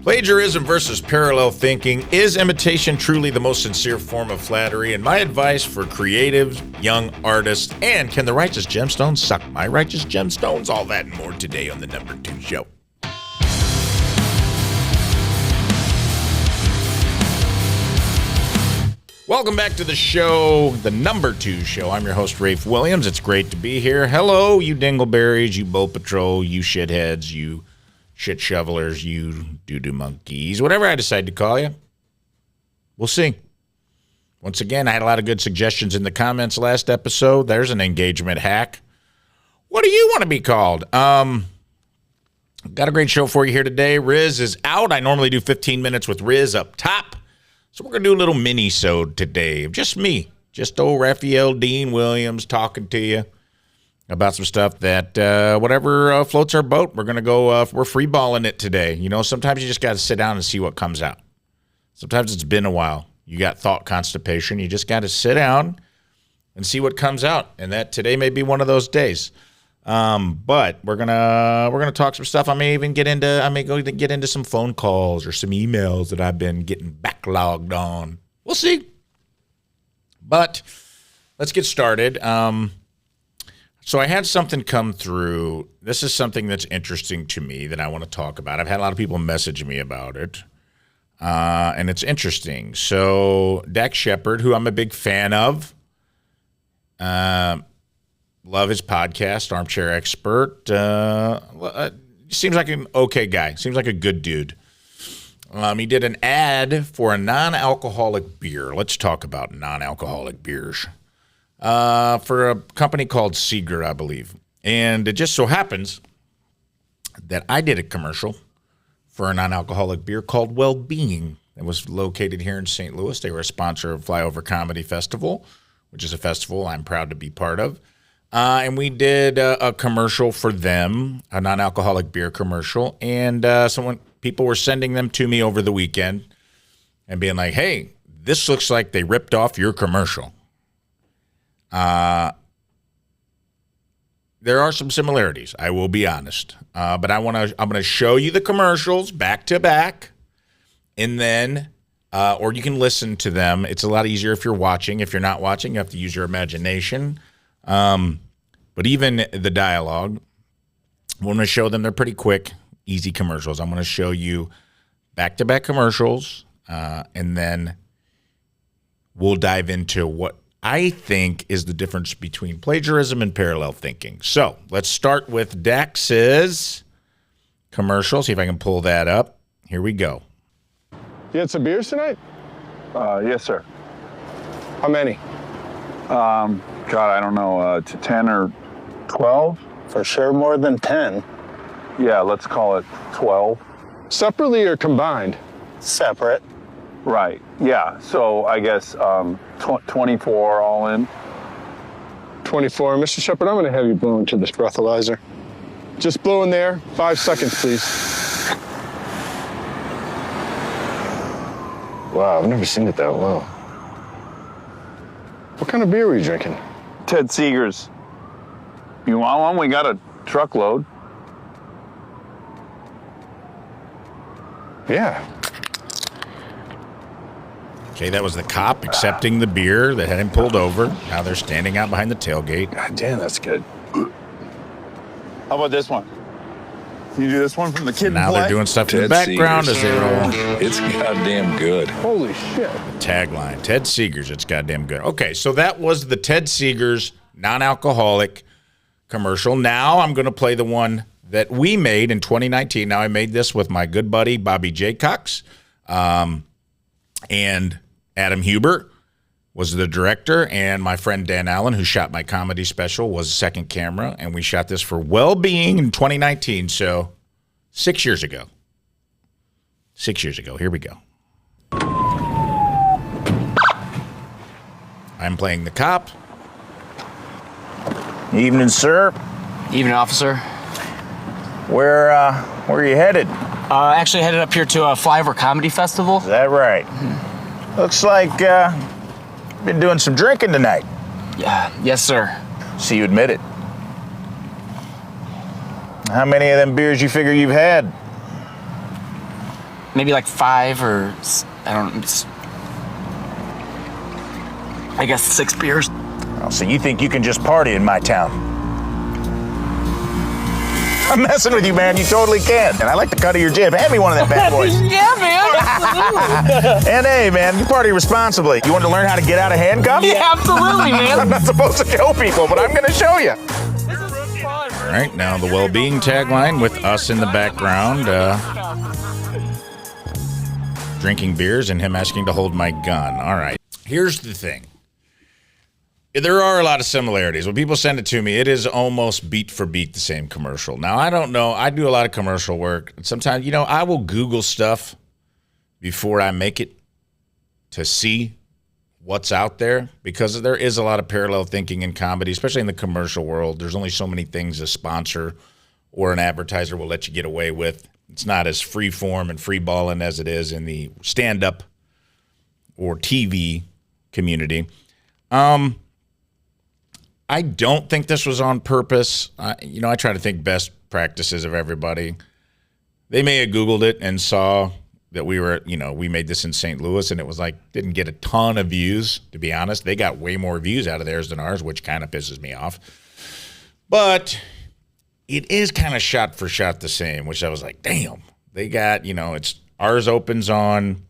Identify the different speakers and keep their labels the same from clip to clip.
Speaker 1: Plagiarism versus parallel thinking. Is imitation truly the most sincere form of flattery? And my advice for creatives, young artists, and can the Righteous Gemstones suck my Righteous Gemstones? All that and more today on the Number 2 Show. Welcome back to the show, the Number 2 Show. I'm your host, Rafe Williams. It's great to be here. Hello, you Dingleberries, you Bow Patrol, you shitheads, you shit shovelers, you doo-doo monkeys, whatever I decide to call you. We'll see. Once again, I had a lot of good suggestions in the comments last episode. There's an engagement hack. What do you want to be called? Got a great show for you here today. Riz is out. I normally do 15 minutes with Riz up top. So we're going to do a little mini-sode today of just me, just old Raphael Dean Williams talking to you about some stuff that whatever floats our boat. We're going to go, we're free-balling it today. You know, sometimes you just got to sit down and see what comes out. Sometimes it's been a while. You got thought constipation. You just got to sit down and see what comes out. And that today may be one of those days. But we're gonna talk some stuff. I may get into some phone calls or some emails that I've been getting backlogged on. We'll see. But let's get started. So I had something come through. This is something that's interesting to me that I want to talk about. I've had a lot of people message me about it, and it's interesting. So Dax Shepard, who I'm a big fan of, love his podcast, Armchair Expert. Seems like an okay guy. Seems like a good dude. He did an ad for a non-alcoholic beer. Let's talk about non-alcoholic beers. For a company called Seeger, I believe. And it just so happens that I did a commercial for a non-alcoholic beer called Well-Being. It was located here in St. Louis. They were a sponsor of Flyover Comedy Festival, which is a festival I'm proud to be part of. And we did a commercial for them, a non-alcoholic beer commercial. And people were sending them to me over the weekend and being like, hey, this looks like they ripped off your commercial. There are some similarities, I will be honest. But I'm going to show you the commercials back to back, and then or you can listen to them. It's a lot easier if you're watching. If you're not watching, you have to use your imagination. But even the dialogue, I'm going to show them. They're pretty quick, easy commercials. I'm going to show you back-to-back commercials, and then we'll dive into what I think is the difference between plagiarism and parallel thinking. So let's start with Dax's commercial. See if I can pull that up. Here we go.
Speaker 2: You had some beers tonight?
Speaker 3: Yes, sir.
Speaker 2: How many?
Speaker 3: God, I don't know, 10 or 12?
Speaker 4: For sure more than 10.
Speaker 3: Yeah, let's call it 12.
Speaker 2: Separately or combined?
Speaker 4: Separate.
Speaker 3: Right, yeah, so I guess 24 all in.
Speaker 2: 24. Mr. Shepard, I'm going to have you blow into this breathalyzer. Just blow in there. 5 seconds, please. Wow, I've never seen it that low. What kind of beer were you drinking?
Speaker 3: Ted Seeger's. You want one? We got a truckload.
Speaker 2: Yeah.
Speaker 1: Okay, that was the cop accepting the beer that had him pulled over. Now they're standing out behind the tailgate.
Speaker 2: God damn, that's good.
Speaker 3: How about this one? You do this one from the kid
Speaker 1: Now
Speaker 3: play?
Speaker 1: they're doing stuff in the background as they roll.
Speaker 5: It's goddamn good.
Speaker 2: Holy shit.
Speaker 1: Tagline, Ted Seeger's, it's goddamn good. Okay, so that was the Ted Seeger's non-alcoholic commercial. Now I'm going to play the one that we made in 2019. Now I made this with my good buddy, Bobby Jaycox, and Adam Huber was the director, and my friend Dan Allen, who shot my comedy special, was second camera, and we shot this for Well-Being in 2019, so 6 years ago. 6 years ago. Here we go. I'm playing the cop.
Speaker 6: Evening, sir.
Speaker 7: Evening, officer.
Speaker 6: Where are you headed?
Speaker 7: Actually headed up here to a Flyover Comedy Festival.
Speaker 6: Is that right? Looks like been doing some drinking tonight.
Speaker 7: Yeah, yes, sir.
Speaker 6: See, you admit it. How many of them beers you figure you've had?
Speaker 7: maybe like 5 or I guess 6 beers.
Speaker 6: Oh, so you think you can just party in my town? I'm messing with you, man. You totally can. And I like the cut of your jib. Hand me one of them bad boys.
Speaker 7: Yeah, man. Absolutely.
Speaker 6: And hey, man, you party responsibly. You want to learn how to get out of handcuffs?
Speaker 7: Yeah, absolutely, man.
Speaker 6: I'm not supposed to show people, but I'm going to show you.
Speaker 7: This is fun.
Speaker 1: All right, now the well-being tagline with us in the background, drinking beers and him asking to hold my gun. All right, here's the thing. There are a lot of similarities. When people send it to me, it is almost beat for beat the same commercial. Now, I don't know. I do a lot of commercial work. Sometimes, I will Google stuff before I make it to see what's out there, because there is a lot of parallel thinking in comedy, especially in the commercial world. There's only so many things a sponsor or an advertiser will let you get away with. It's not as free form and free balling as it is in the stand-up or TV community. I don't think this was on purpose. I try to think best practices of everybody. They may have Googled it and saw that we made this in St. Louis, and it was like, didn't get a ton of views, to be honest. They got way more views out of theirs than ours, which kind of pisses me off. But it is kind of shot for shot the same, which I was like, damn. They got, it's ours opens on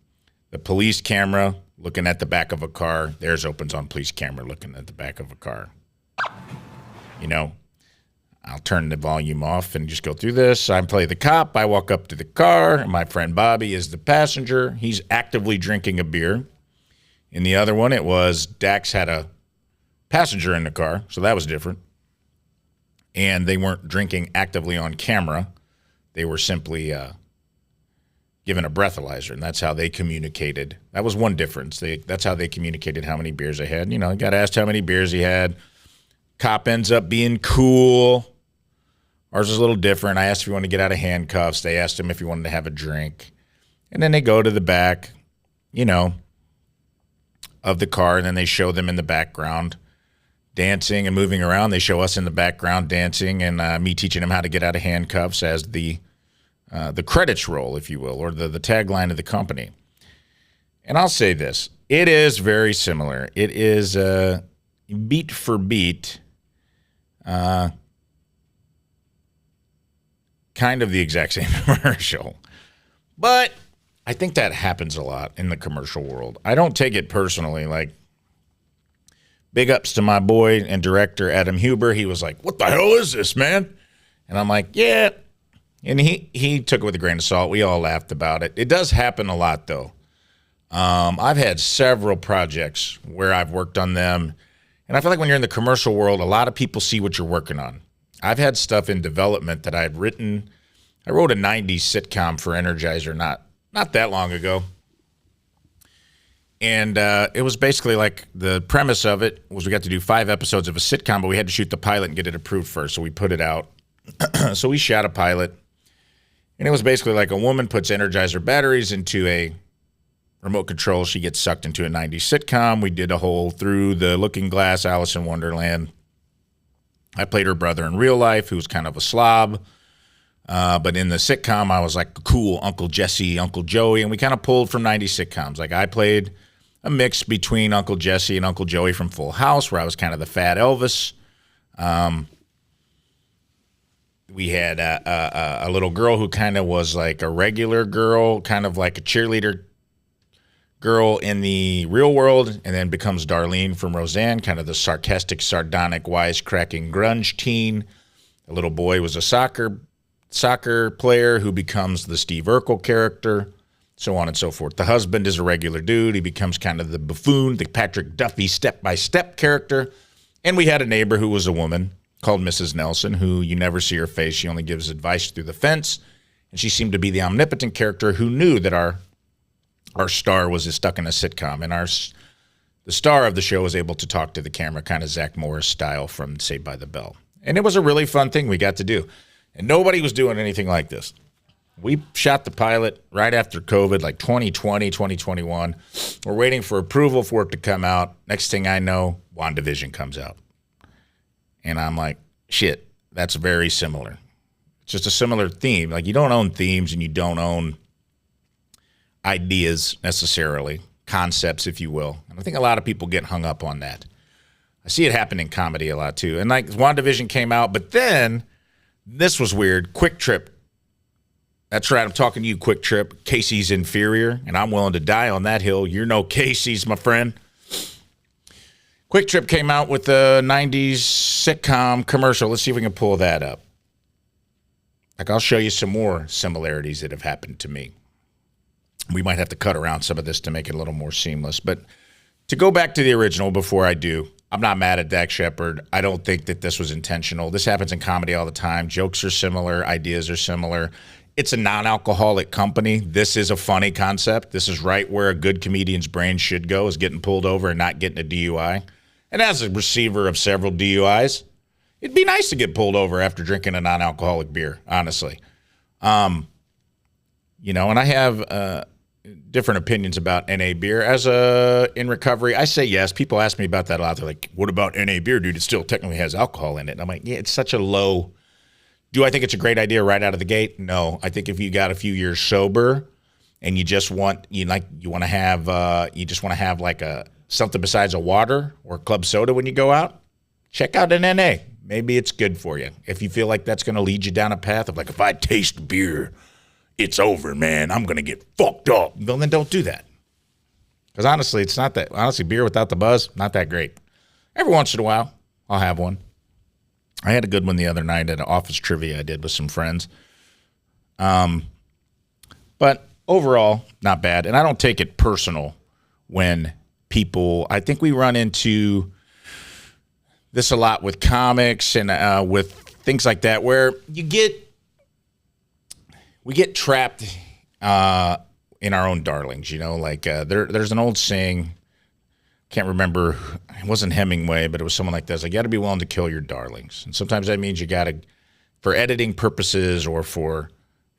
Speaker 1: the police camera looking at the back of a car. Theirs opens on police camera looking at the back of a car. I'll turn the volume off and just go through this. I play the cop. I walk up to the car. My friend Bobby is the passenger. He's actively drinking a beer. In the other one, it was Dax had a passenger in the car, so that was different. And they weren't drinking actively on camera. They were simply given a breathalyzer, and that's how they communicated. That was one difference. That's how they communicated how many beers they had. Got asked how many beers he had. Cop ends up being cool. Ours is a little different. I asked if he wanted to get out of handcuffs. They asked him if he wanted to have a drink. And then they go to the back, of the car, and then they show them in the background dancing and moving around. They show us in the background dancing, and me teaching them how to get out of handcuffs as the credits roll, if you will, or the tagline of the company. And I'll say this. It is very similar. It is beat for beat, kind of the exact same commercial. But I think that happens a lot in the commercial world. I don't take it personally. Like, big ups to my boy and director, Adam Huber. He was like, what the hell is this, man? And I'm like, yeah. And he took it with a grain of salt. We all laughed about it. It does happen a lot, though. I've had several projects where I've worked on them. And I feel like when you're in the commercial world, a lot of people see what you're working on. I've had stuff in development that I had written. I wrote a 90s sitcom for Energizer not that long ago. And it was basically like the premise of it was we got to do 5 episodes of a sitcom, but we had to shoot the pilot and get it approved first. So we put it out. So we shot a pilot. And it was basically like a woman puts Energizer batteries into a remote control. She gets sucked into a 90s sitcom. We did a whole Through the Looking Glass, Alice in Wonderland. I played her brother in real life, who was kind of a slob. But in the sitcom, I was like cool Uncle Jesse, Uncle Joey, and we kind of pulled from 90s sitcoms. Like I played a mix between Uncle Jesse and Uncle Joey from Full House, where I was kind of the fat Elvis. We had a little girl who kind of was like a regular girl, kind of like a cheerleader girl in the real world, and then becomes Darlene from Roseanne, kind of the sarcastic, sardonic, wisecracking grunge teen. The little boy was a soccer player who becomes the Steve Urkel character, so on and so forth. The husband is a regular dude. He becomes kind of the buffoon, the Patrick Duffy step-by-step character. And we had a neighbor who was a woman called Mrs. Nelson, who you never see her face. She only gives advice through the fence. And she seemed to be the omnipotent character who knew that our star was stuck in a sitcom. And the star of the show was able to talk to the camera, kind of Zach Morris style from Saved by the Bell. And it was a really fun thing we got to do. And nobody was doing anything like this. We shot the pilot right after COVID, like 2020, 2021. We're waiting for approval for it to come out. Next thing I know, WandaVision comes out. And I'm like, shit, that's very similar. It's just a similar theme. Like, you don't own themes and you don't own ideas necessarily, concepts, if you will. And I think a lot of people get hung up on that. I see it happen in comedy a lot too. And like WandaVision came out, but then this was weird. Quick Trip. That's right. I'm talking to you, Quick Trip. Casey's inferior, and I'm willing to die on that hill. You're no Casey's, my friend. Quick Trip came out with the 90s sitcom commercial. Let's see if we can pull that up. Like, I'll show you some more similarities that have happened to me. We might have to cut around some of this to make it a little more seamless. But to go back to the original before I do, I'm not mad at Dak Shepard. I don't think that this was intentional. This happens in comedy all the time. Jokes are similar. Ideas are similar. It's a non-alcoholic company. This is a funny concept. This is right where a good comedian's brain should go, is getting pulled over and not getting a DUI. And as a receiver of several DUIs, it'd be nice to get pulled over after drinking a non-alcoholic beer, honestly. And I have different opinions about NA beer. As in recovery, I say yes. People ask me about that a lot. They're like, what about NA beer, dude? It still technically has alcohol in it. And I'm like, yeah, it's such a low. Do I think it's a great idea right out of the gate? No. I think if you got a few years sober and you just want to have like something besides a water or club soda when you go out, check out an NA. Maybe it's good for you. If you feel like that's going to lead you down a path of like, if I taste beer, it's over, man. I'm going to get fucked up. Well, then don't do that. Because honestly, it's not that. Honestly, beer without the buzz, not that great. Every once in a while, I'll have one. I had a good one the other night at an office trivia I did with some friends. But overall, not bad. And I don't take it personal when people, I think we run into this a lot with comics and with things like that, where we get trapped in our own darlings, there's an old saying, can't remember, it wasn't Hemingway, but it was someone like this. You got to be willing to kill your darlings. And sometimes that means you got to, for editing purposes or for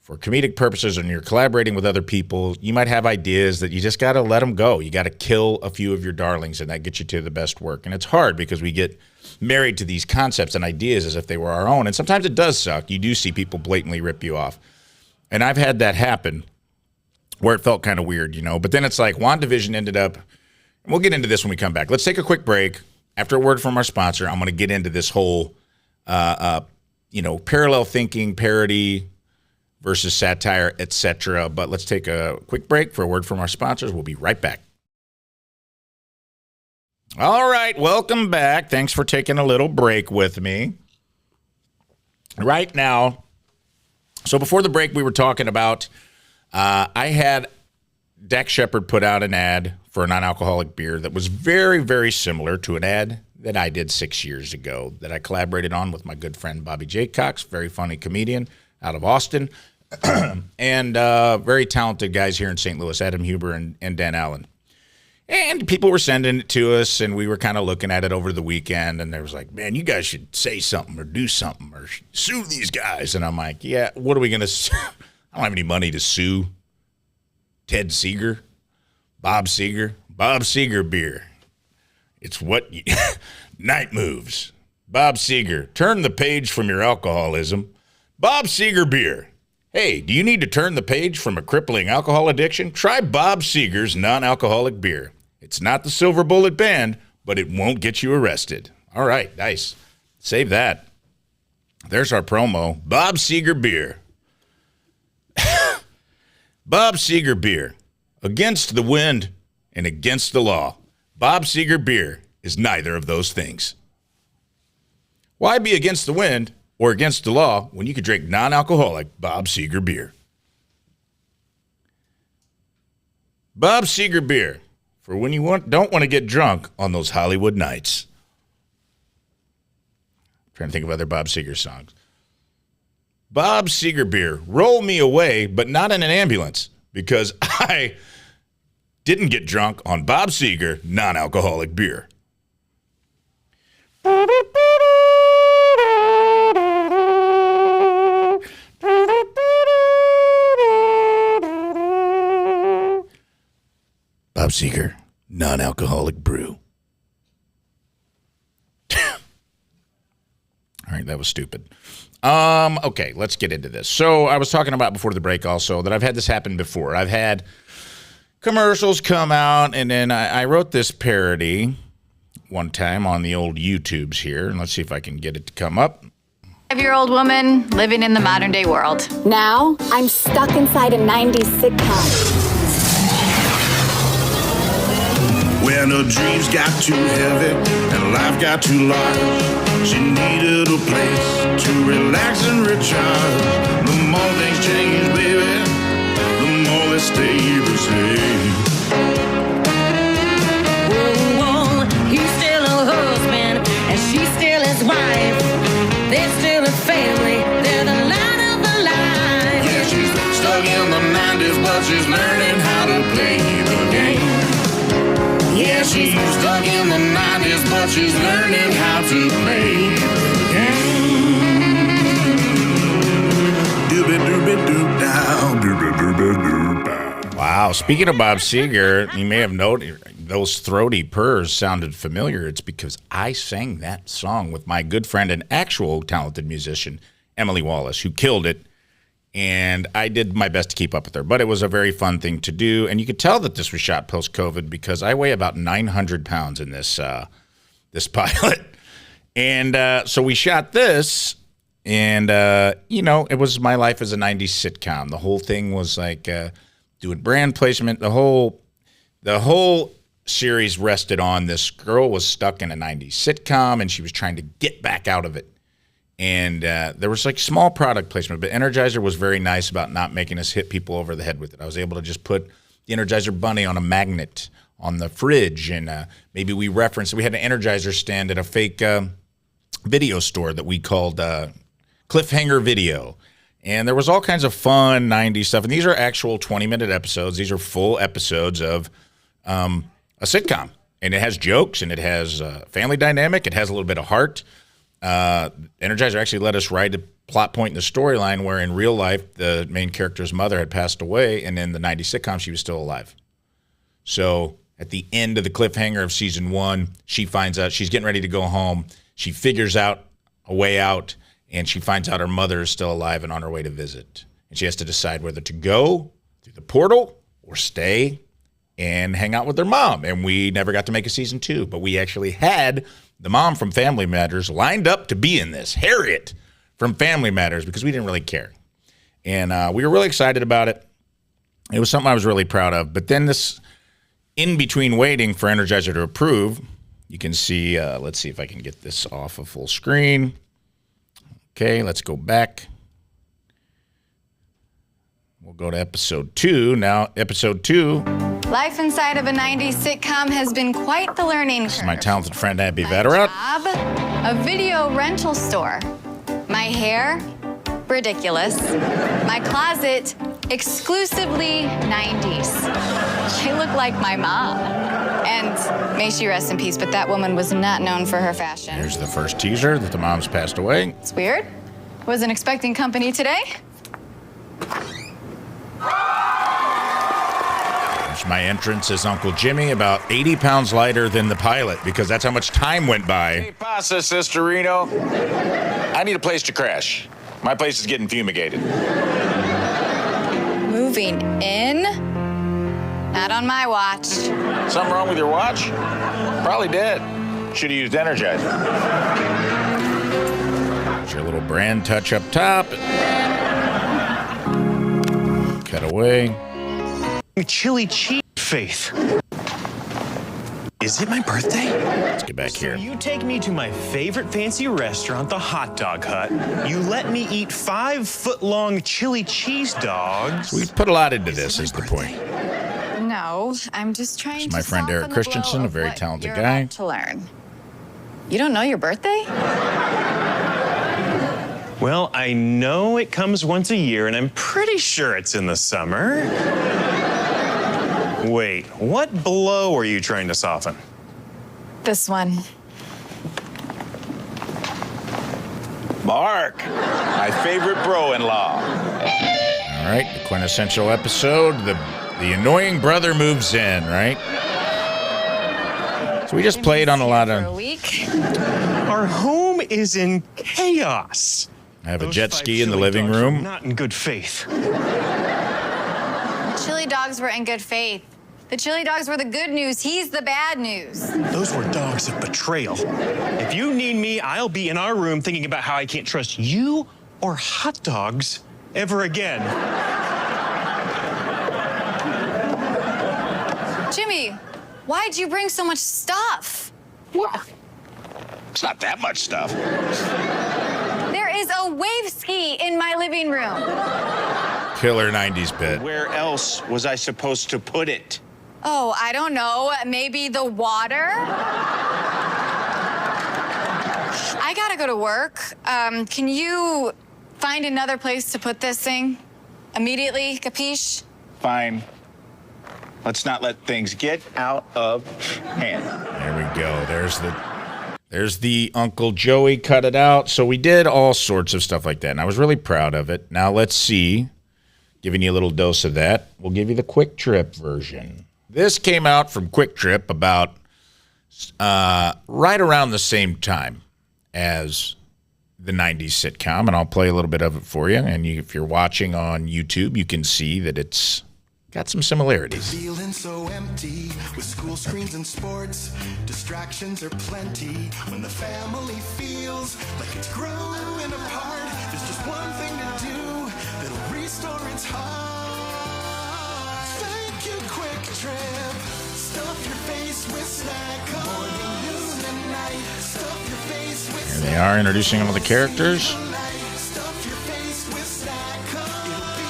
Speaker 1: comedic purposes, and you're collaborating with other people, you might have ideas that you just got to let them go. You got to kill a few of your darlings, and that gets you to the best work. And it's hard because we get married to these concepts and ideas as if they were our own. And sometimes it does suck. You do see people blatantly rip you off. And I've had that happen where it felt kind of weird, But then it's like WandaVision ended up, and we'll get into this when we come back. Let's take a quick break. After a word from our sponsor, I'm going to get into this whole, parallel thinking, parody versus satire, etc. But let's take a quick break for a word from our sponsors. We'll be right back. All right, welcome back. Thanks for taking a little break with me. Right now, so before the break, we were talking about, I had Dak Shepard put out an ad for a non-alcoholic beer that was very, very similar to an ad that I did 6 years ago that I collaborated on with my good friend Bobby J. Cox, very funny comedian out of Austin, and very talented guys here in St. Louis, Adam Huber and Dan Allen. And people were sending it to us, and we were kind of looking at it over the weekend, and there was like, man, you guys should say something or do something or sue these guys. And I'm like, yeah, what are we going to sue? I don't have any money to sue Ted Seeger, Bob Seeger beer. It's what night moves. Bob Seeger, turn the page from your alcoholism. Bob Seeger beer. Hey, do you need to turn the page from a crippling alcohol addiction? Try Bob Seeger's non-alcoholic beer. It's not the Silver Bullet Band, but it won't get you arrested. All right, nice. Save that. There's our promo. Bob Seeger beer. Bob Seeger beer. Against the wind and against the law. Bob Seeger beer is neither of those things. Why be against the wind or against the law when you could drink non-alcoholic Bob Seeger beer? Bob Seeger beer, for when you don't want to get drunk on those Hollywood nights. I'm trying to think of other Bob Seeger songs. Bob Seeger beer, roll me away, but not in an ambulance, because I didn't get drunk on Bob Seeger non-alcoholic beer. Bob Seeger non-alcoholic brew. All right, that was stupid. Okay, let's get into this. So I was talking about before the break also that I've had this happen before. I've had commercials come out, and then I wrote this parody one time on the old YouTubes here, and let's see if I can get it to come up.
Speaker 8: 5-year-old woman living in the modern day world.
Speaker 9: Now, I'm stuck inside a 90s sitcom.
Speaker 10: When her dreams got too heavy and life got too large, she needed a place to relax and recharge. The more things change, baby, the more they stay the same.
Speaker 11: Whoa, he's still a husband and she's still his wife. They're still a family, they're the light of the life.
Speaker 10: Yeah, she's stuck in the 90s, but she's learning how to play the game. Yeah, she's stuck in the 90s, but she's learning how to play the game. Doobie-doobie-doop down, doobie-doobie-doop down.
Speaker 1: Wow. Speaking of Bob Seger, you may have noted those throaty purrs sounded familiar. It's because I sang that song with my good friend and actual talented musician, Emily Wallace, who killed it. And I did my best to keep up with her. But it was a very fun thing to do. And you could tell that this was shot post-COVID because I weigh about 900 pounds in this this pilot. And so we shot this. And, it was my life as a 90s sitcom. The whole thing was like doing brand placement. The whole series rested on this girl was stuck in a 90s sitcom, and she was trying to get back out of it. And there was like small product placement, but Energizer was very nice about not making us hit people over the head with it. I was able to just put the Energizer bunny on a magnet on the fridge, and maybe we referenced, we had an Energizer stand at a fake video store that we called Cliffhanger Video. And there was all kinds of fun 90s stuff. And these are actual 20-minute episodes. These are full episodes of a sitcom. And it has jokes, and it has family dynamic. It has a little bit of heart. Energizer actually let us write a plot point in the storyline where in real life the main character's mother had passed away, and in the 90s sitcom she was still alive. So at the end of the cliffhanger of season 1, she finds out she's getting ready to go home. She figures out a way out, and she finds out her mother is still alive and on her way to visit. And she has to decide whether to go through the portal or stay and hang out with her mom. And we never got to make a season 2, but we actually had the mom from Family Matters lined up to be in this, Harriet from Family Matters, because we didn't really care. And we were really excited about it. It was something I was really proud of. But then this, in between waiting for Energizer to approve, you can see, let's see if I can get this off of full screen. Okay, let's go back. We'll go to episode 2. Now, episode 2.
Speaker 8: Life inside of a 90s sitcom has been quite the learning curve.
Speaker 1: This is my talented friend, Abby
Speaker 8: My
Speaker 1: Vatterott.
Speaker 8: job, a video rental store. My hair, ridiculous. My closet, exclusively 90s. I look like my mom. And may she rest in peace, but that woman was not known for her fashion.
Speaker 1: Here's the first teaser that the mom's passed away.
Speaker 8: It's weird. Wasn't expecting company today.
Speaker 1: My entrance is Uncle Jimmy, about 80 pounds lighter than the pilot, because that's how much time went by.
Speaker 6: Hey, pasa, Sisterino. I need a place to crash. My place is getting fumigated.
Speaker 8: Moving in? Not on my watch.
Speaker 6: Something wrong with your watch? Probably dead. Should have used Energizer.
Speaker 1: There's your little brand touch up top. Cut away.
Speaker 12: Chili cheese, Faith. Is it my birthday?
Speaker 1: Let's get back here.
Speaker 12: You take me to my favorite fancy restaurant, the Hot Dog Hut. You let me eat 5-foot-long chili cheese dogs.
Speaker 1: We put a lot into this, is the point.
Speaker 8: No, I'm just trying
Speaker 1: This is
Speaker 8: to
Speaker 1: my friend
Speaker 8: soften
Speaker 1: Eric
Speaker 8: the
Speaker 1: Christensen,
Speaker 8: blow
Speaker 1: a
Speaker 8: of
Speaker 1: very
Speaker 8: what
Speaker 1: talented
Speaker 8: you're
Speaker 1: guy.
Speaker 8: about to learn. You don't know your birthday?
Speaker 12: Well, I know it comes once a year, and I'm pretty sure it's in the summer. Wait, what blow are you trying to soften?
Speaker 8: This one.
Speaker 6: Mark, my favorite bro-in-law.
Speaker 1: All right, the quintessential episode. The annoying brother moves in, right? So we just played on a lot
Speaker 8: For a
Speaker 1: of...
Speaker 8: week.
Speaker 12: Our home is in chaos.
Speaker 1: I have a
Speaker 12: Those
Speaker 1: jet
Speaker 12: 5
Speaker 1: ski in the
Speaker 12: chili
Speaker 1: living
Speaker 12: dogs are
Speaker 1: room.
Speaker 12: Not in good faith.
Speaker 8: Chili dogs were in good faith. The chili dogs were the good news. He's the bad news.
Speaker 12: Those were dogs of betrayal. If you need me, I'll be in our room thinking about how I can't trust you or hot dogs ever again.
Speaker 8: Jimmy, why'd you bring so much stuff?
Speaker 6: What? It's not that much stuff.
Speaker 8: There is a wave ski in my living room.
Speaker 1: Killer 90s bit.
Speaker 6: Where else was I supposed to put it?
Speaker 8: Oh, I don't know. Maybe the water? I gotta go to work. Can you find another place to put this thing? Immediately, capiche?
Speaker 6: Fine. Let's not let things get out of hand.
Speaker 1: There we go. There's the Uncle Joey cut it out. So we did all sorts of stuff like that, and I was really proud of it. Now let's see. Giving you a little dose of that. We'll give you the Quick Trip version. This came out from Quick Trip about right around the same time as the 90s sitcom, and I'll play a little bit of it for you. And if you're watching on YouTube, you can see that it's got some similarities.
Speaker 10: Feeling so empty with school screens and sports. Distractions are plenty when the family feels like it's growing apart. There's just one thing to do that'll restore its heart. Thank you, Quick Trip. Stuff your face with snack. Morning, noon, and night. Stuff your face with snack.
Speaker 1: Here they are introducing all the characters.
Speaker 10: Stuff your face with snack. It'll be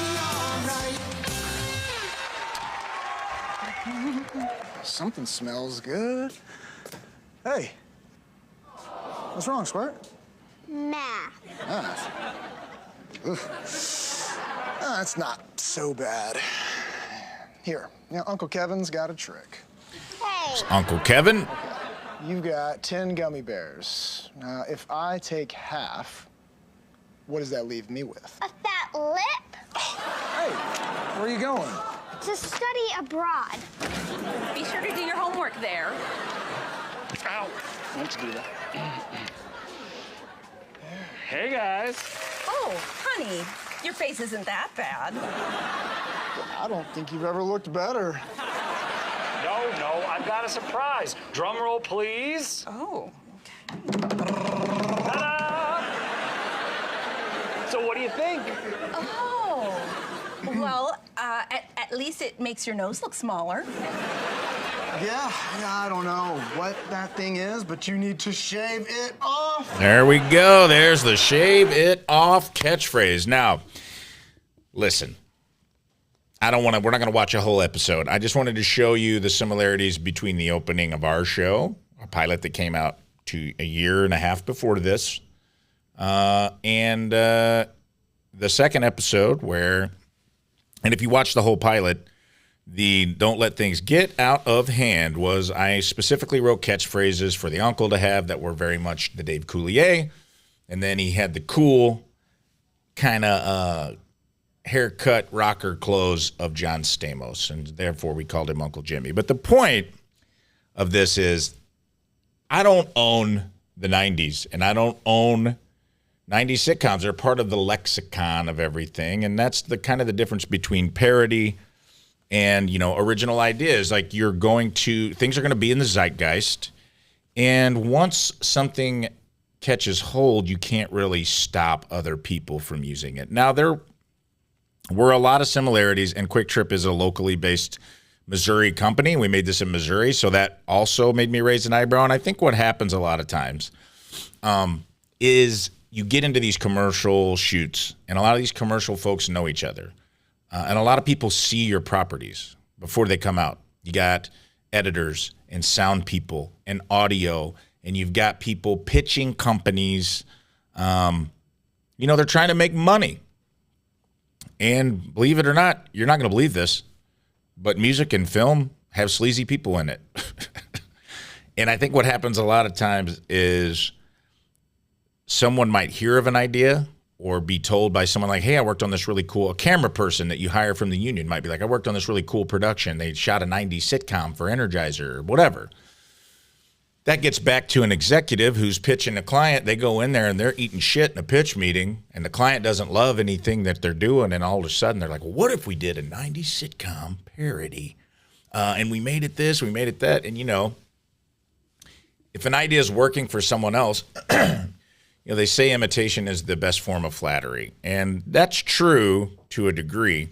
Speaker 10: alright.
Speaker 13: Something smells good. Hey, what's wrong, Squirt?
Speaker 14: Math.
Speaker 13: Math. Oof. That's not so bad. Here, Uncle Kevin's got a trick.
Speaker 14: Hey.
Speaker 1: Uncle Kevin.
Speaker 13: You've got 10 gummy bears. Now, if I take half, what does that leave me with?
Speaker 14: A fat lip?
Speaker 13: Hey, where are you going?
Speaker 14: To study abroad.
Speaker 11: Be sure to do your homework there.
Speaker 13: Ow. Let's do that.
Speaker 7: Hey, guys.
Speaker 11: Oh, honey, your face isn't that bad.
Speaker 13: I don't think you've ever looked better.
Speaker 7: No, I've got a surprise. Drum roll, please.
Speaker 11: Oh,
Speaker 7: Ta-da! So what do you think?
Speaker 11: Oh. Well, at least it makes your nose look smaller.
Speaker 13: Yeah, I don't know what that thing is, but you need to shave it off.
Speaker 1: There we go. There's the shave it off catchphrase. Now, listen. We're not going to watch a whole episode. I just wanted to show you the similarities between the opening of our show, a pilot that came out a year and a half before this, and the second episode where, and if you watch the whole pilot, the don't let things get out of hand was I specifically wrote catchphrases for the uncle to have that were very much the Dave Coulier, and then he had the cool kind of haircut rocker clothes of John Stamos, and therefore we called him Uncle Jimmy. But the point of this is I don't own the 90s, and I don't own 90s sitcoms. They're part of the lexicon of everything, and that's the kind of the difference between parody and, original ideas. Like things are going to be in the zeitgeist, and once something catches hold, you can't really stop other people from using it. Now, there were a lot of similarities, and Quick Trip is a locally based Missouri company. We made this in Missouri, so that also made me raise an eyebrow. And I think what happens a lot of times is you get into these commercial shoots, and a lot of these commercial folks know each other. And a lot of people see your properties before they come out. You got editors and sound people and audio, and you've got people pitching companies. They're trying to make money. And believe it or not, you're not going to believe this, but music and film have sleazy people in it. And I think what happens a lot of times is someone might hear of an idea or be told by someone like, hey, I worked on this really cool, a camera person that you hire from the union might be like, I worked on this really cool production. They shot a 90s sitcom for Energizer or whatever. That gets back to an executive who's pitching a client. They go in there and they're eating shit in a pitch meeting, and the client doesn't love anything that they're doing, and all of a sudden they're like, well, what if we did a 90s sitcom parody? and we made it this, we made it that. And, if an idea is working for someone else, they say imitation is the best form of flattery. And that's true to a degree.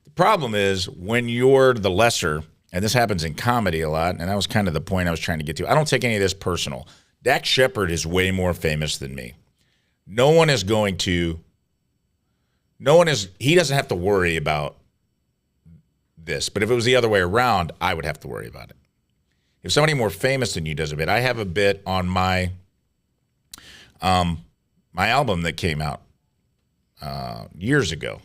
Speaker 1: The problem is when you're the lesser, and this happens in comedy a lot, and that was kind of the point I was trying to get to. I don't take any of this personal. Dax Shepard is way more famous than me. He doesn't have to worry about this. But if it was the other way around, I would have to worry about it. If somebody more famous than you does a bit, I have a bit on my my album that came out years ago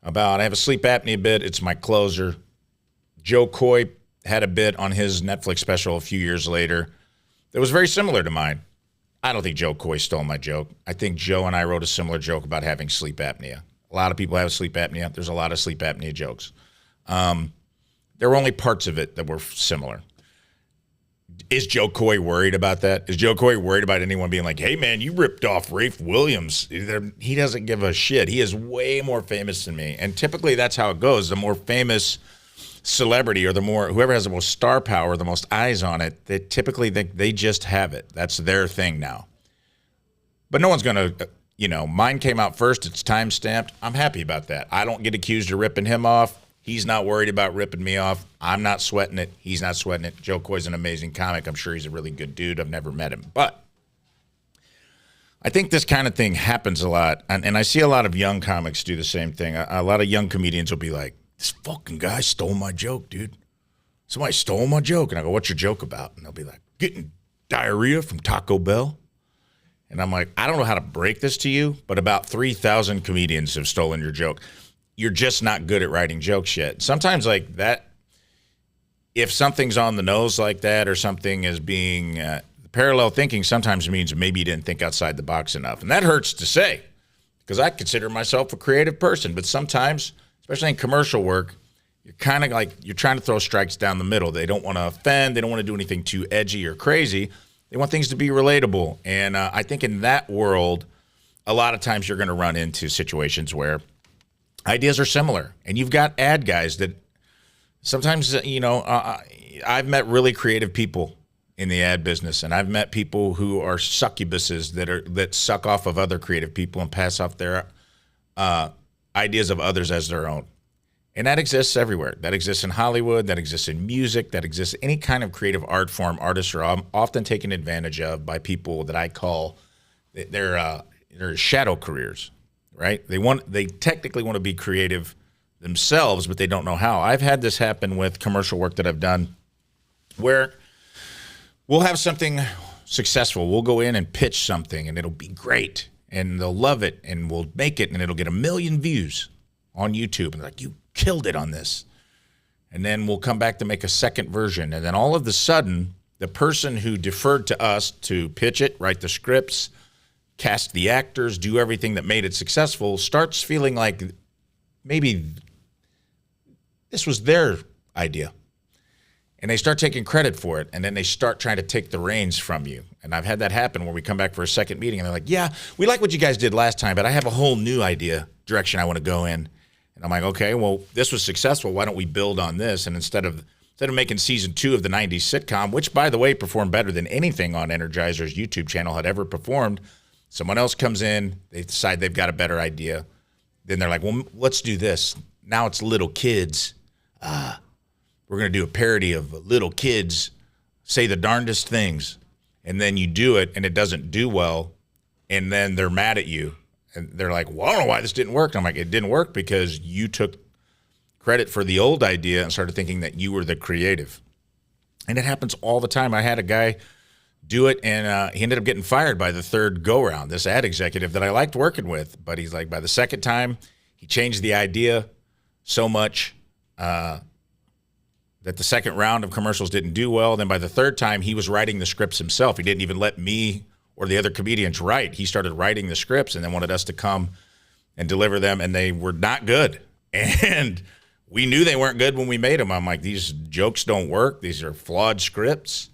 Speaker 1: I have a sleep apnea bit. It's my closer. Joe Coy had a bit on his Netflix special a few years later that was very similar to mine. I don't think Joe Coy stole my joke. I think Joe and I wrote a similar joke about having sleep apnea. A lot of people have sleep apnea. There's a lot of sleep apnea jokes. There were only parts of it that were similar. Is Joe Coy worried about that? Is Joe Coy worried about anyone being like, hey, man, you ripped off Rafe Williams? He doesn't give a shit. He is way more famous than me. And typically that's how it goes. The more famous celebrity or whoever has the most star power, the most eyes on it, they typically think they just have it. That's their thing now. But no one's going to, mine came out first. It's time-stamped. I'm happy about that. I don't get accused of ripping him off. He's not worried about ripping me off. I'm not sweating it. He's not sweating it. Joe Coy's an amazing comic. I'm sure he's a really good dude. I've never met him. But I think this kind of thing happens a lot. And I see a lot of young comics do the same thing. A lot of young comedians will be like, this fucking guy stole my joke, dude. Somebody stole my joke. And I go, what's your joke about? And they'll be like, getting diarrhea from Taco Bell. And I'm like, I don't know how to break this to you, but about 3,000 comedians have stolen your joke. You're just not good at writing jokes yet. Sometimes like that, if something's on the nose like that or something is being parallel thinking sometimes means maybe you didn't think outside the box enough. And that hurts to say because I consider myself a creative person. But sometimes, especially in commercial work, you're kind of like you're trying to throw strikes down the middle. They don't want to offend. They don't want to do anything too edgy or crazy. They want things to be relatable. And I think in that world, a lot of times you're going to run into situations where ideas are similar, and you've got ad guys that sometimes, I've met really creative people in the ad business, and I've met people who are succubuses that suck off of other creative people and pass off their ideas of others as their own. And that exists everywhere. That exists in Hollywood. That exists in music. That exists any kind of creative art form. Artists are often taken advantage of by people that I call their shadow careers. Right? They technically want to be creative themselves, but they don't know how. I've had this happen with commercial work that I've done where we'll have something successful. We'll go in and pitch something and it'll be great and they'll love it and we'll make it and it'll get 1 million views on YouTube. And they're like, you killed it on this. And then we'll come back to make a second version. And then all of a sudden, the person who deferred to us to pitch it, write the scripts, cast the actors, do everything that made it successful, starts feeling like maybe this was their idea. And they start taking credit for it, and then they start trying to take the reins from you. And I've had that happen where we come back for a second meeting, and they're like, yeah, we like what you guys did last time, but I have a whole new direction I want to go in. And I'm like, okay, well, this was successful. Why don't we build on this? And instead of making season 2 of the 90s sitcom, which, by the way, performed better than anything on Energizer's YouTube channel had ever performed, someone else comes in, they decide they've got a better idea. Then they're like, well, let's do this. Now it's little kids. We're going to do a parody of little kids say the darndest things. And then you do it, and it doesn't do well. And then they're mad at you. And they're like, well, I don't know why this didn't work. And I'm like, it didn't work because you took credit for the old idea and started thinking that you were the creative. And it happens all the time. I had a guy do it, and he ended up getting fired by the third go-round, this ad executive that I liked working with. But he's like, by the second time, he changed the idea so much that the second round of commercials didn't do well. Then by the third time, he was writing the scripts himself. He didn't even let me or the other comedians write. He started writing the scripts and then wanted us to come and deliver them, and they were not good. And we knew they weren't good when we made them. I'm like, these jokes don't work. These are flawed scripts.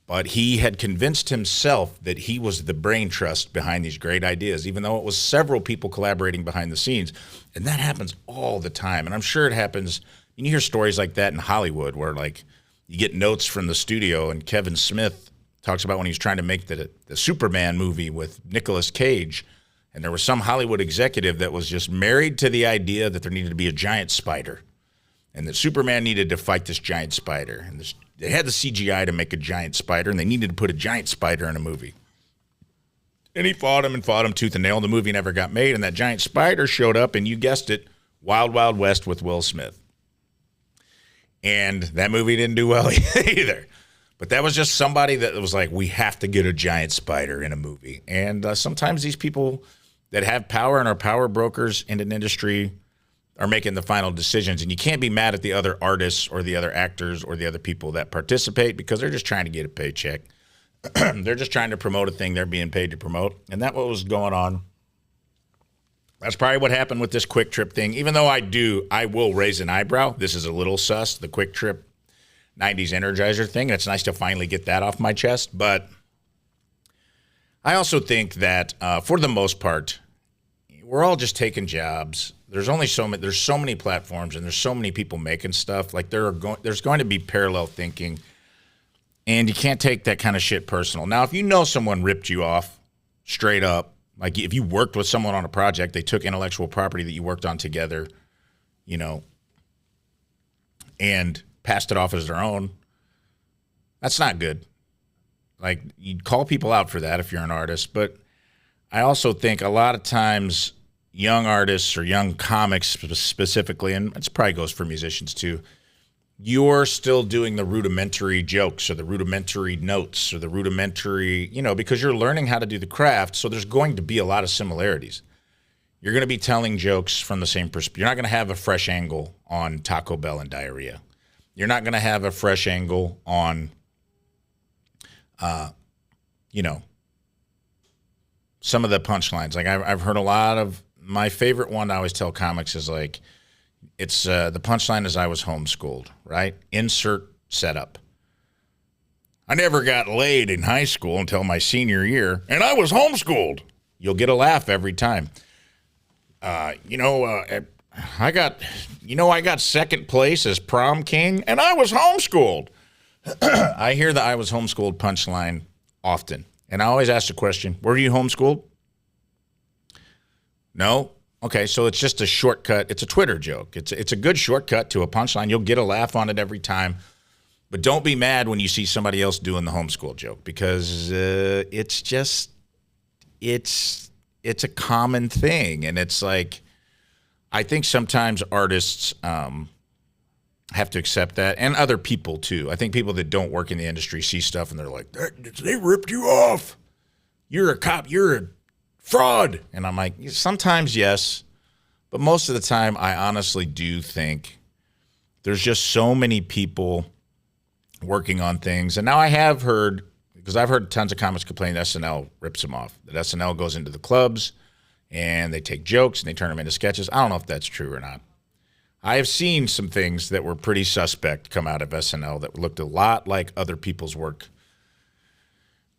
Speaker 1: But he had convinced himself that he was the brain trust behind these great ideas, even though it was several people collaborating behind the scenes. And that happens all the time. And I'm sure it happens you hear stories like that in Hollywood where, like, you get notes from the studio, and Kevin Smith talks about when he was trying to make the Superman movie with Nicolas Cage, and there was some Hollywood executive that was just married to the idea that there needed to be a giant spider, and that Superman needed to fight this giant spider. And they had the CGI to make a giant spider, and they needed to put a giant spider in a movie. And he fought him tooth and nail. The movie never got made, and that giant spider showed up, and you guessed it, Wild Wild West with Will Smith. And that movie didn't do well either. But that was just somebody that was like, we have to get a giant spider in a movie. And sometimes these people that have power and are power brokers in an industry are making the final decisions. And you can't be mad at the other artists or the other actors or the other people that participate, because they're just trying to get a paycheck. They're just trying to promote a thing they're being paid to promote. And that's what was going on. That's probably what happened with this Quick Trip thing. Even though I will raise an eyebrow. This is a little sus, the Quick Trip 90s Energizer thing. It's nice to finally get that off my chest. But I also think that for the most part, we're all just taking jobs. There's so many platforms, and there's so many people making stuff. Like there's going to be parallel thinking, and you can't take that kind of shit personal. Now, if you know someone ripped you off straight up, like if you worked with someone on a project, they took intellectual property that you worked on together, and passed it off as their own, that's not good. Like, you'd call people out for that if you're an artist. But I also think a lot of times young artists or young comics specifically, and it probably goes for musicians too, you're still doing the rudimentary jokes or the rudimentary notes or the rudimentary, because you're learning how to do the craft. So there's going to be a lot of similarities. You're going to be telling jokes from the same perspective. You're not going to have a fresh angle on Taco Bell and diarrhea. You're not going to have a fresh angle on, some of the punchlines. Like I've heard a lot of, my favorite one I always tell comics is like, it's the punchline is I was homeschooled, right? Insert setup. I never got laid in high school until my senior year, and I was homeschooled. You'll get a laugh every time. I got second place as prom king, and I was homeschooled. I hear the I was homeschooled punchline often, and I always ask the question, were you homeschooled? No? Okay, so it's just a shortcut. It's a Twitter joke. It's a good shortcut to a punchline. You'll get a laugh on it every time. But don't be mad when you see somebody else doing the homeschool joke, because it's a common thing. And it's like, I think sometimes artists have to accept that, and other people too. I think people that don't work in the industry see stuff and they're like, they ripped you off. You're a cop. You're a fraud. And I'm like, sometimes yes, but most of the time I honestly do think there's just so many people working on things. And now I have heard, because I've heard tons of comics complain that SNL rips them off, that SNL goes into the clubs and they take jokes and they turn them into sketches. I don't know if that's true or not. I have seen some things that were pretty suspect come out of SNL that looked a lot like other people's work.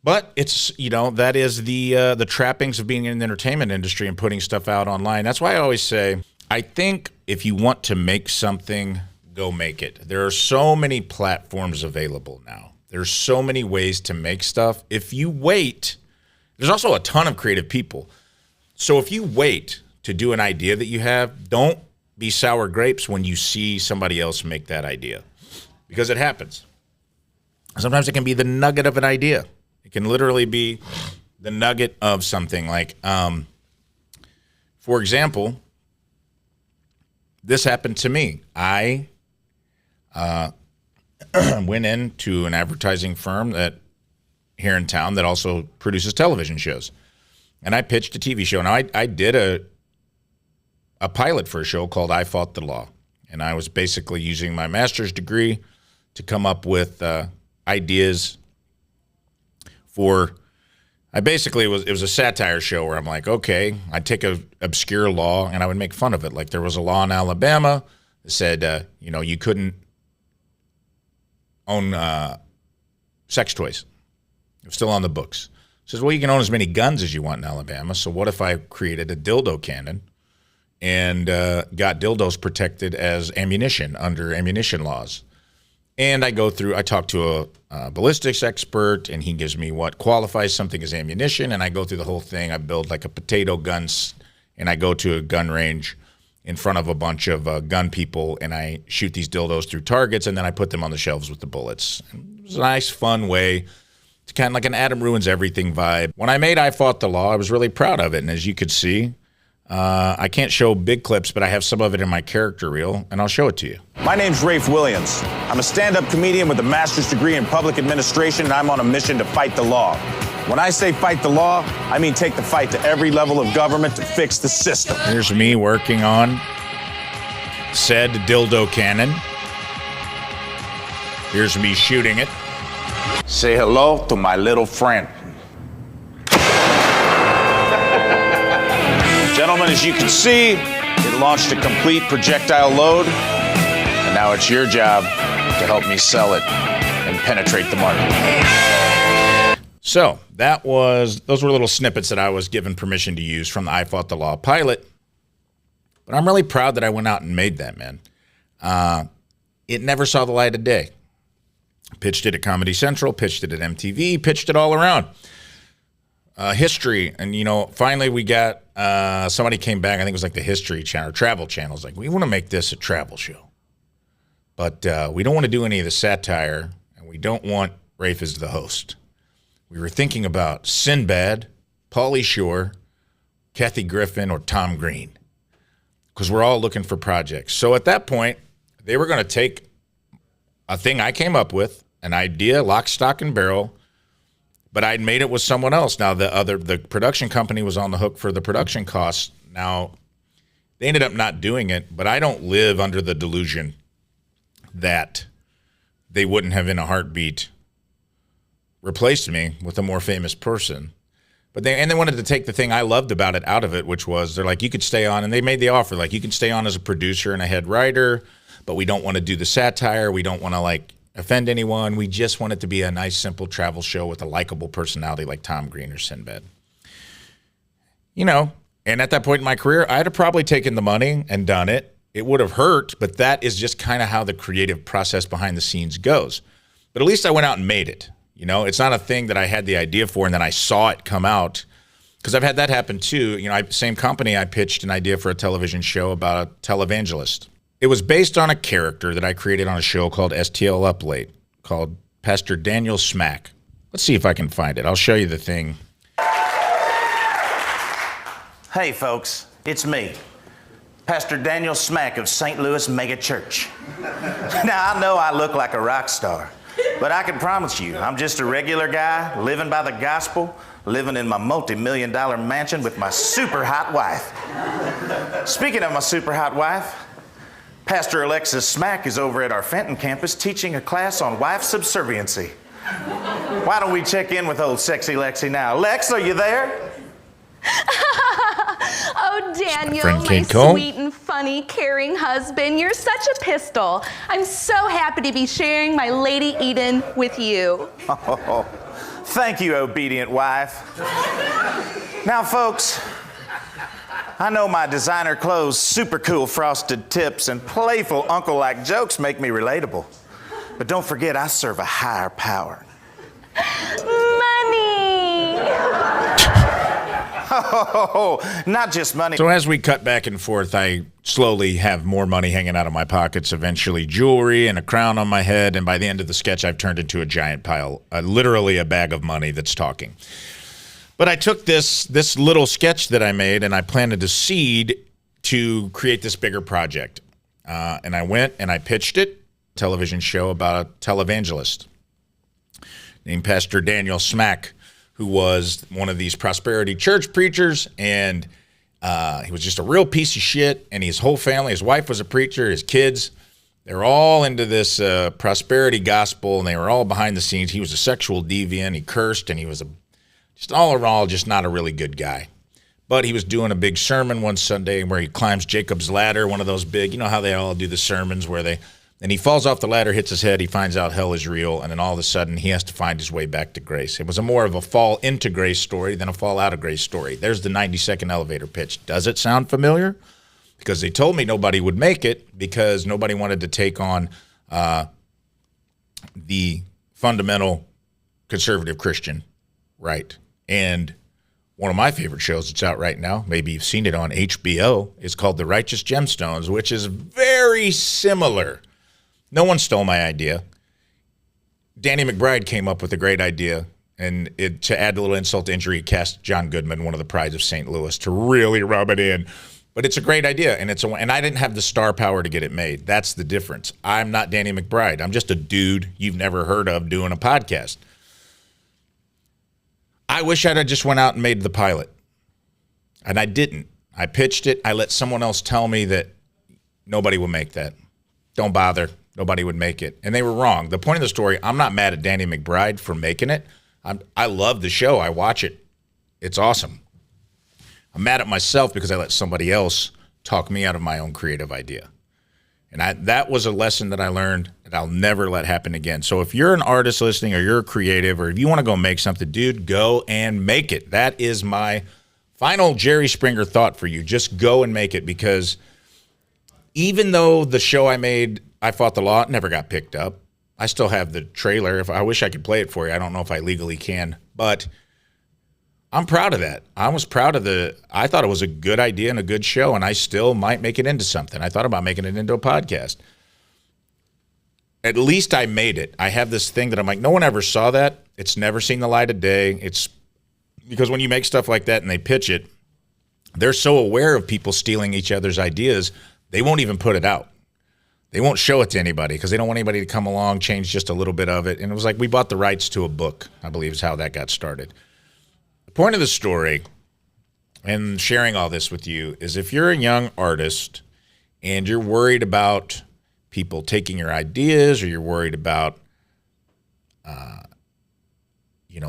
Speaker 1: But it's, that is the trappings of being in the entertainment industry and putting stuff out online. That's why I always say, I think if you want to make something, go make it. There are so many platforms available now. There's so many ways to make stuff. If you wait, there's also a ton of creative people. So if you wait to do an idea that you have, don't be sour grapes when you see somebody else make that idea, because it happens. Sometimes it can be the nugget of an idea. It can literally be the nugget of something. Like, for example, this happened to me. I went into an advertising firm here in town that also produces television shows. And I pitched a TV show. Now, I did a pilot for a show called I Fought the Law. And I was basically using my master's degree to come up with ideas it was a satire show where I'm like, okay, I'd take a obscure law and I would make fun of it. Like, there was a law in Alabama that said, you couldn't own sex toys. It was still on the books. It says, well, you can own as many guns as you want in Alabama. So what if I created a dildo cannon and got dildos protected as ammunition under ammunition laws. And I talk to a ballistics expert, and he gives me what qualifies something as ammunition, and I go through the whole thing. I build like a potato gun, and I go to a gun range in front of a bunch of gun people, and I shoot these dildos through targets, and then I put them on the shelves with the bullets. And it was a nice, fun way. It's kind of like an Adam Ruins Everything vibe. When I made I Fought the Law, I was really proud of it, and as you could see, I can't show big clips, but I have some of it in my character reel, and I'll show it to you.
Speaker 6: My name's Rafe Williams. I'm a stand-up comedian with a master's degree in public administration, and I'm on a mission to fight the law. When I say fight the law, I mean take the fight to every level of government to fix the system.
Speaker 1: Here's me working on said dildo cannon. Here's me shooting it.
Speaker 6: Say hello to my little friend. Gentlemen, as you can see, it launched a complete projectile load, and now it's your job to help me sell it and penetrate the market.
Speaker 1: So those were little snippets that I was given permission to use from the I Fought the Law pilot. But I'm really proud that I went out and made that, man. It never saw the light of day. Pitched it at Comedy Central, pitched it at MTV, pitched it all around. History, and finally we got somebody came back. I think it was like the History Channel or Travel Channel. It's like, we want to make this a travel show, but we don't want to do any of the satire, and we don't want Rafe as the host. We were thinking about Sinbad, Pauly Shore, Kathy Griffin, or Tom Green, because we're all looking for projects. So at that point, they were going to take a thing I came up with, an idea, lock, stock, and barrel. But I'd made it with someone else. Now, the production company was on the hook for the production costs. Now, they ended up not doing it, but I don't live under the delusion that they wouldn't have in a heartbeat replaced me with a more famous person. But they wanted to take the thing I loved about it out of it, which was they're like, you could stay on, and they made the offer, like, you can stay on as a producer and a head writer, but we don't want to do the satire. We don't want to, offend anyone. We just want it to be a nice, simple travel show with a likable personality like Tom Green or Sinbad. And at that point in my career, I'd have probably taken the money and done it. It would have hurt, but that is just kind of how the creative process behind the scenes goes. But at least I went out and made it. It's not a thing that I had the idea for and then I saw it come out, because I've had that happen too. Same company, I pitched an idea for a television show about a televangelist. It was based on a character that I created on a show called STL Up Late, called Pastor Daniel Smack. Let's see if I can find it. I'll show you the thing.
Speaker 15: Hey, folks, it's me, Pastor Daniel Smack of St. Louis Mega Church. Now, I know I look like a rock star, but I can promise you, I'm just a regular guy living by the gospel, living in my multi-million-dollar mansion with my super hot wife. Speaking of my super hot wife, Pastor Alexis Smack is over at our Fenton campus teaching a class on wife subserviency. Why don't we check in with old sexy Lexi now? Lex, are you there?
Speaker 16: Oh, Daniel,
Speaker 1: my
Speaker 16: sweet and funny, caring husband. You're such a pistol. I'm so happy to be sharing my Lady Eden with you.
Speaker 15: Oh, thank you, obedient wife. Now, folks, I know my designer clothes, super cool frosted tips, and playful uncle-like jokes make me relatable. But don't forget, I serve a higher power.
Speaker 16: Money!
Speaker 15: Oh, not just money.
Speaker 1: So as we cut back and forth, I slowly have more money hanging out of my pockets, eventually jewelry and a crown on my head, and by the end of the sketch, I've turned into a giant pile, literally a bag of money that's talking. But I took this little sketch that I made, and I planted a seed to create this bigger project. And I went and I pitched it, a television show about a televangelist named Pastor Daniel Smack, who was one of these prosperity church preachers, and he was just a real piece of shit, and his whole family, his wife was a preacher, his kids, they were all into this prosperity gospel, and they were all behind the scenes. He was a sexual deviant, he cursed, and he was just all in all, just not a really good guy. But he was doing a big sermon one Sunday where he climbs Jacob's ladder, one of those big, you know how they all do the sermons where and he falls off the ladder, hits his head, he finds out hell is real, and then all of a sudden he has to find his way back to grace. It was more of a fall into grace story than a fall out of grace story. There's the 90-second elevator pitch. Does it sound familiar? because they told me nobody would make it because nobody wanted to take on the fundamental conservative Christian right. And one of my favorite shows that's out right now, maybe you've seen it on HBO, is called The Righteous Gemstones, which is very similar. No one stole my idea. Danny McBride came up with a great idea, and to add a little insult to injury, cast John Goodman, one of the prides of St. Louis, to really rub it in. But it's a great idea, and I didn't have the star power to get it made. That's the difference. I'm not Danny McBride. I'm just a dude you've never heard of doing a podcast. I wish I'd have just went out and made the pilot, and I didn't. I pitched it. I let someone else tell me that nobody will make that. Don't bother. Nobody would make it. And they were wrong. The point of the story, I'm not mad at Danny McBride for making it. I love the show. I watch it. It's awesome. I'm mad at myself because I let somebody else talk me out of my own creative idea. And that was a lesson that I learned that I'll never let happen again. So if you're an artist listening or you're a creative or if you want to go make something, dude, go and make it. That is my final Jerry Springer thought for you. Just go and make it, because even though the show I made, I Fought the Law, never got picked up. I still have the trailer. I wish I could play it for you. I don't know if I legally can, but I'm proud of that. I was proud of I thought it was a good idea and a good show, and I still might make it into something. I thought about making it into a podcast. At least I made it. I have this thing that I'm like, no one ever saw that. It's never seen the light of day. It's because when you make stuff like that and they pitch it, they're so aware of people stealing each other's ideas, they won't even put it out. They won't show it to anybody because they don't want anybody to come along, change just a little bit of it. And it was like we bought the rights to a book, I believe is how that got started. The point of the story and sharing all this with you is if you're a young artist and you're worried about people taking your ideas, or you're worried about,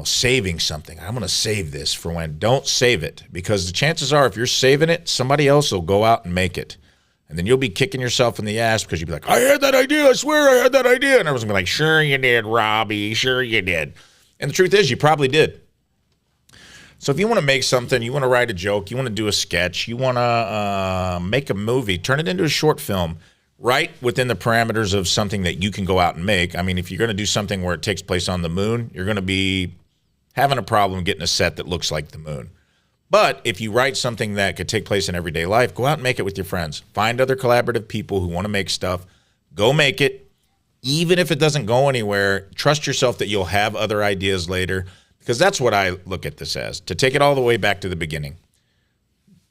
Speaker 1: saving something. I'm going to save this for when. Don't save it, because the chances are if you're saving it, somebody else will go out and make it. And then you'll be kicking yourself in the ass because you'll be like, I had that idea. I swear I had that idea. And everyone's going to be like, sure you did, Robbie. Sure you did. And the truth is you probably did. So if you want to make something, you want to write a joke, you want to do a sketch, you want to make a movie, turn it into a short film, right within the parameters of something that you can go out and make. I mean, if you're going to do something where it takes place on the moon, you're going to be having a problem getting a set that looks like the moon. But if you write something that could take place in everyday life, go out and make it with your friends. Find other collaborative people who want to make stuff. Go make it. Even if it doesn't go anywhere, trust yourself that you'll have other ideas later, because that's what I look at this as. To take it all the way back to the beginning,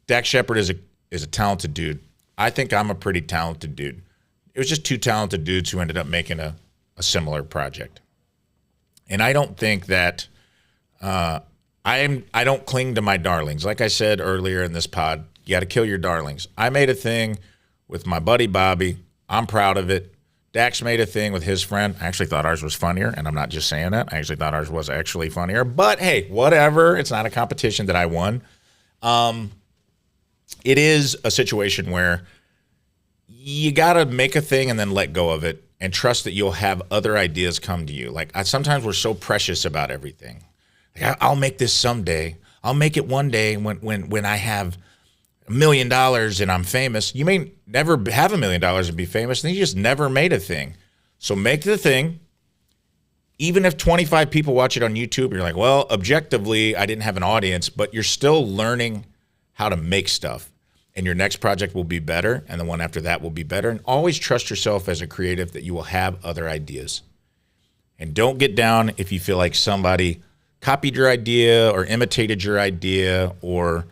Speaker 1: Dax Shepard is a talented dude. I think I'm a pretty talented dude. It was just two talented dudes who ended up making a similar project. And I don't think that I don't cling to my darlings. Like I said earlier in this pod, you got to kill your darlings. I made a thing with my buddy Bobby. I'm proud of it. Dax made a thing with his friend. I actually thought ours was funnier, and I'm not just saying that. I actually thought ours was actually funnier. But hey, whatever. It's not a competition that I won. It is a situation where you got to make a thing and then let go of it and trust that you'll have other ideas come to you. Like sometimes we're so precious about everything. Like, I'll make this someday. I'll make it one day when I have $1 million and I'm famous. You may never have $1 million and be famous, and you just never made a thing. So make the thing. Even if 25 people watch it on YouTube, you're like, well, objectively, I didn't have an audience, but you're still learning how to make stuff. And your next project will be better, and the one after that will be better. And always trust yourself as a creative that you will have other ideas. And don't get down if you feel like somebody copied your idea or imitated your idea, or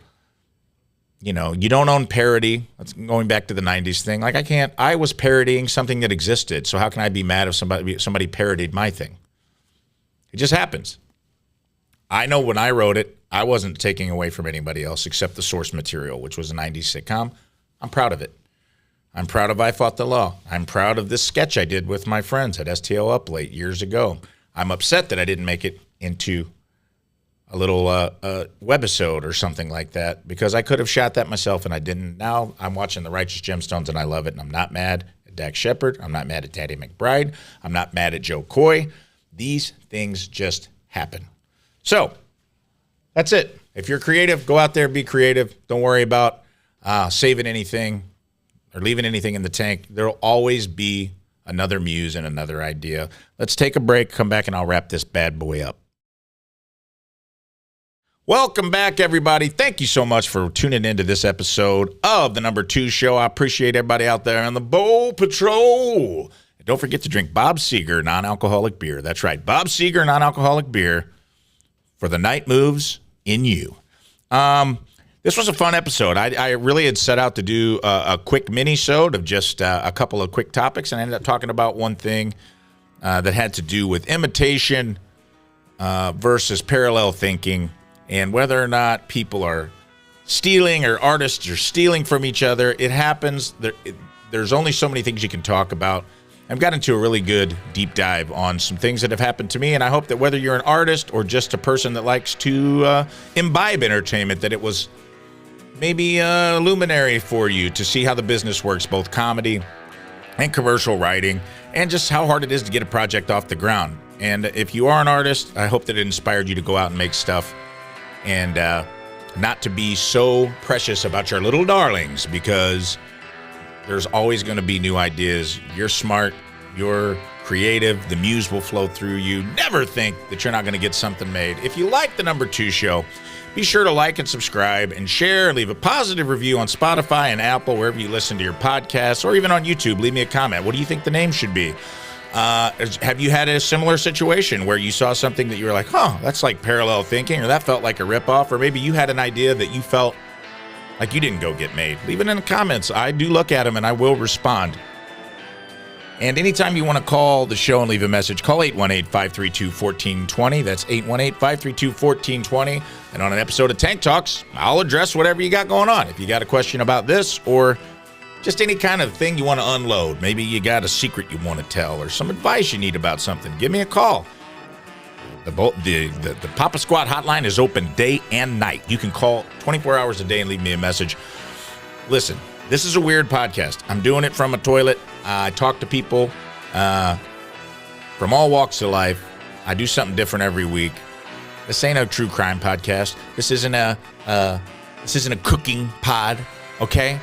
Speaker 1: you don't own parody. That's going back to the 90s thing. Like I was parodying something that existed. So how can I be mad if somebody parodied my thing? It just happens. I know when I wrote it, I wasn't taking away from anybody else except the source material, which was a 90s sitcom. I'm proud of it. I'm proud of I Fought the Law. I'm proud of this sketch I did with my friends at STL Up Late years ago. I'm upset that I didn't make it into a little webisode or something like that, because I could have shot that myself and I didn't. Now I'm watching The Righteous Gemstones and I love it, and I'm not mad at Dax Shepard. I'm not mad at Danny McBride. I'm not mad at Joe Coy. These things just happen. So that's it. If you're creative, go out there, be creative. Don't worry about saving anything. or leaving anything in the tank. There'll always be another muse and another idea. Let's take a break, come back, and I'll wrap this bad boy up. Welcome back, everybody. Thank you so much for tuning into this episode of the Number 2 Show. I appreciate everybody out there on the Bowl Patrol. And don't forget to drink Bob Seger non-alcoholic beer. That's right, Bob Seger non-alcoholic beer for the night moves in you. This was a fun episode. I really had set out to do a quick mini-sode of just a couple of quick topics, and I ended up talking about one thing that had to do with imitation versus parallel thinking, and whether or not people are stealing or artists are stealing from each other. It happens. There's only so many things you can talk about. I've got into a really good deep dive on some things that have happened to me, and I hope that whether you're an artist or just a person that likes to imbibe entertainment, that it was maybe a luminary for you to see how the business works, both comedy and commercial writing, and just how hard it is to get a project off the ground. And if you are an artist, I hope that it inspired you to go out and make stuff, and not to be so precious about your little darlings, because there's always going to be new ideas. You're smart, you're creative, the muse will flow through you. Never think that you're not going to get something made. If you like the Number 2 Show, be sure to like and subscribe and share. Leave a positive review on Spotify and Apple, wherever you listen to your podcasts, or even on YouTube. Leave me a comment. What do you think the name should be? Have you had a similar situation where you saw something that you were like, that's like parallel thinking, or that felt like a ripoff, or maybe you had an idea that you felt like you didn't go get made? Leave it in the comments. I do look at them, and I will respond. And anytime you want to call the show and leave a message, call 818-532-1420. That's 818-532-1420. And on an episode of Tank Talks, I'll address whatever you got going on. If you got a question about this, or just any kind of thing you want to unload, maybe you got a secret you want to tell, or some advice you need about something, give me a call. The Papa Squat hotline is open day and night. You can call 24 hours a day and leave me a message. Listen, this is a weird podcast. I'm doing it from a toilet. I talk to people from all walks of life. I do something different every week. This ain't a true crime podcast. This isn't a cooking pod, okay?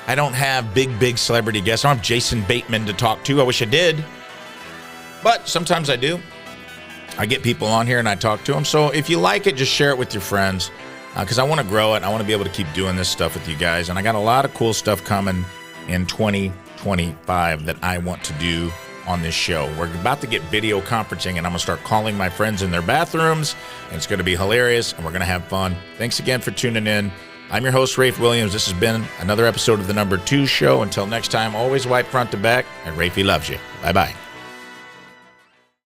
Speaker 1: I don't have big celebrity guests. I don't have Jason Bateman to talk to. I wish I did. But sometimes I do. I get people on here and I talk to them. So if you like it, just share it with your friends, because I want to grow it. I want to be able to keep doing this stuff with you guys. And I got a lot of cool stuff coming in 2025 that I want to do on this show. We're about to get video conferencing, and I'm going to start calling my friends in their bathrooms, and it's going to be hilarious, and we're going to have fun. Thanks again for tuning in. I'm your host, Rafe Williams. This has been another episode of the Number 2 Show. Until next time, always wipe front to back, and Rafey loves you. Bye-bye.